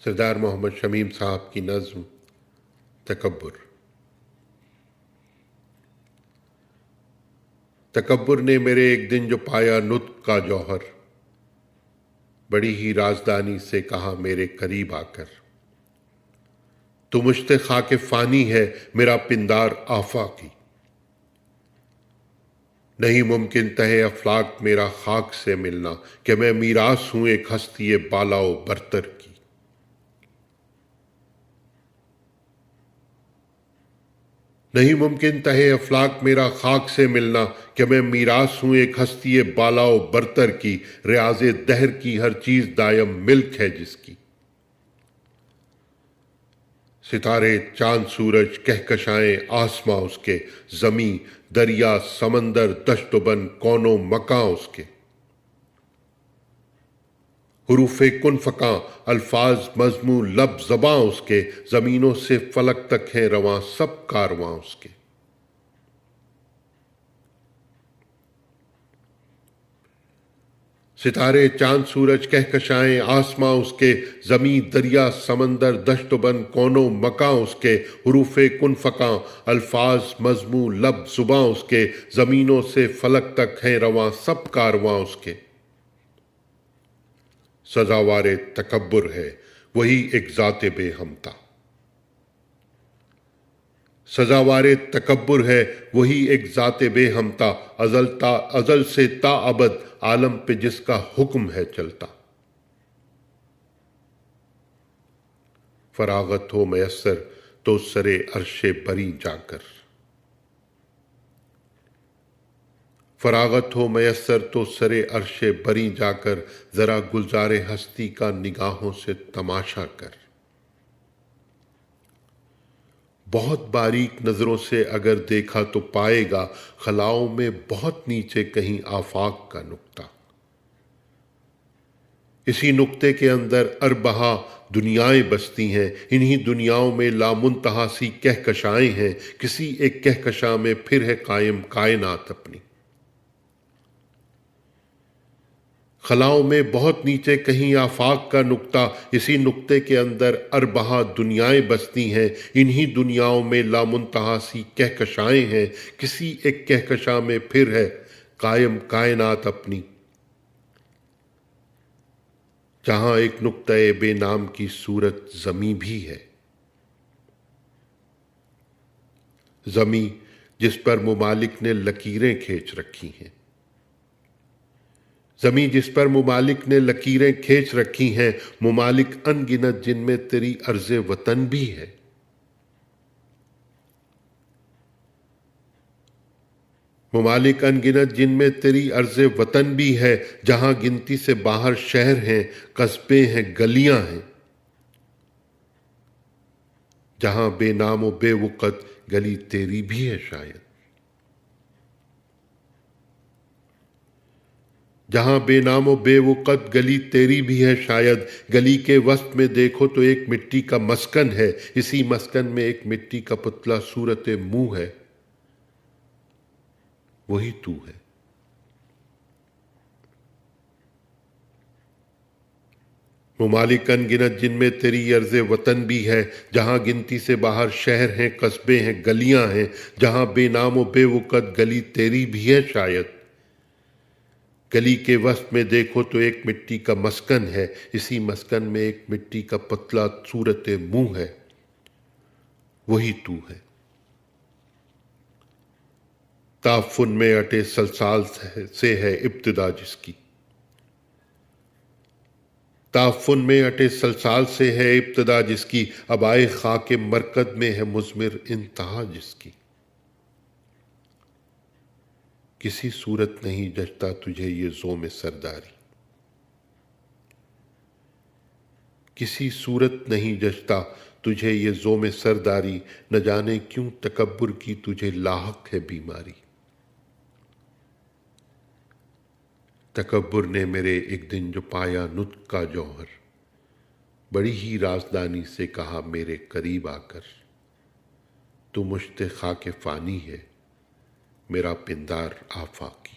سردار محمد شمیم صاحب کی نظم تکبر۔ تکبر نے میرے ایک دن جو پایا نطق کا جوہر، بڑی ہی رازدانی سے کہا میرے قریب آ کر، تو مشت خاک فانی ہے میرا پندار آفاقی، نہیں ممکن تہے افلاک میرا خاک سے ملنا، کہ میں میراث ہوں ایک ہستی بالا و برتر کی۔ نہیں ممکن تہے افلاک میرا خاک سے ملنا، کہ میں میراث ہوں ایک ہستی بالا و برتر کی، ریاض دہر کی ہر چیز دائم ملک ہے جس کی۔ ستارے چاند سورج کہکشائیں آسماں اس کے، زمیں دریا سمندر دشت و بن کون و مکاں اس کے۔ حروف کن فکاں الفاظ مضموں لب زباں اس کے، زمینوں سے فلک تک ہیں رواں سب کارواں اس کے۔ ستارے چاند سورج کہکشائیں آسماں اس کے، زمیں دریا سمندر دشت و بن کون و مکاں اس کے۔ حروف کن فکاں الفاظ مضموں لب زباں اس کے، زمینوں سے فلک تک ہیں رواں سب کارواں اس کے۔ سزاوار تکبر ہے وہی ایک ذات بے ہمتا، سزاوار تکبر ہے وہی ایک ذات بے ہمتا، ازل سے تا ابد عالم پہ جس کا حکم ہے چلتا۔ فراغت ہو میسر تو سرے عرش بری جا کر، فراغت ہو میسر تو سرے عرش بری جا کر، ذرا گلزار ہستی کا نگاہوں سے تماشا کر۔ بہت باریک نظروں سے اگر دیکھا تو پائے گا، خلاؤں میں بہت نیچے کہیں آفاق کا نقطہ۔ اسی نقطے کے اندر اربہا دنیائیں بستی ہیں، انہی دنیاؤں میں لامنتہا سی کہکشائیں ہیں، کسی ایک کہکشاں میں پھر ہے قائم کائنات اپنی۔ خلاؤں میں بہت نیچے کہیں آفاق کا نقطہ، اسی نقطے کے اندر اربہا دنیائیں بستی ہیں، انہی دنیاؤں میں لامنتہا سی کہکشائیں ہیں، کسی ایک کہکشاں میں پھر ہے قائم کائنات اپنی۔ جہاں ایک نقطۂ بے نام کی صورت زمیں بھی ہے، زمیں جس پر ممالک نے لکیریں کھینچ رکھی ہیں، زمیں جس پر ممالک نے لکیریں کھینچ رکھی ہیں، ممالک ان گنت جن میں تیری ارض وطن بھی ہے۔ ممالک ان گنت جن میں تیری ارض وطن بھی ہے، جہاں گنتی سے باہر شہر ہیں، قصبے ہیں، گلیاں ہیں، جہاں بے نام و بے وقت گلی تیری بھی ہے شاید۔ جہاں بے نام و بے وقت گلی تیری بھی ہے شاید، گلی کے وسط میں دیکھو تو ایک مٹی کا مسکن ہے، اسی مسکن میں ایک مٹی کا پتلا صورت منہ ہے، وہی تو ہے۔ ممالک ان گنت جن میں تیری ارض وطن بھی ہے، جہاں گنتی سے باہر شہر ہیں، قصبے ہیں، گلیاں ہیں، جہاں بے نام و بے وقت گلی تیری بھی ہے شاید۔ گلی کے وسط میں دیکھو تو ایک مٹی کا مسکن ہے، اسی مسکن میں ایک مٹی کا پتلا صورت منہ ہے، وہی تو ہے۔ تعفن میں اٹے سلسال سے ہے ابتدا جس کی، تعفن میں اٹے سلسال سے ہے ابتدا جس کی، اب آئے خاک مرکد میں ہے مضمر انتہا جس کی۔ کسی صورت نہیں جچتا تجھے یہ زوم سرداری، کسی صورت نہیں جچتا تجھے یہ زوم سرداری، نہ جانے کیوں تکبر کی تجھے لاحق ہے بیماری۔ تکبر نے میرے ایک دن جو پایا نطق کا جوہر، بڑی ہی رازدانی سے کہا میرے قریب آ کر، تو مشت خاک فانی ہے میرا پندار آفاقی۔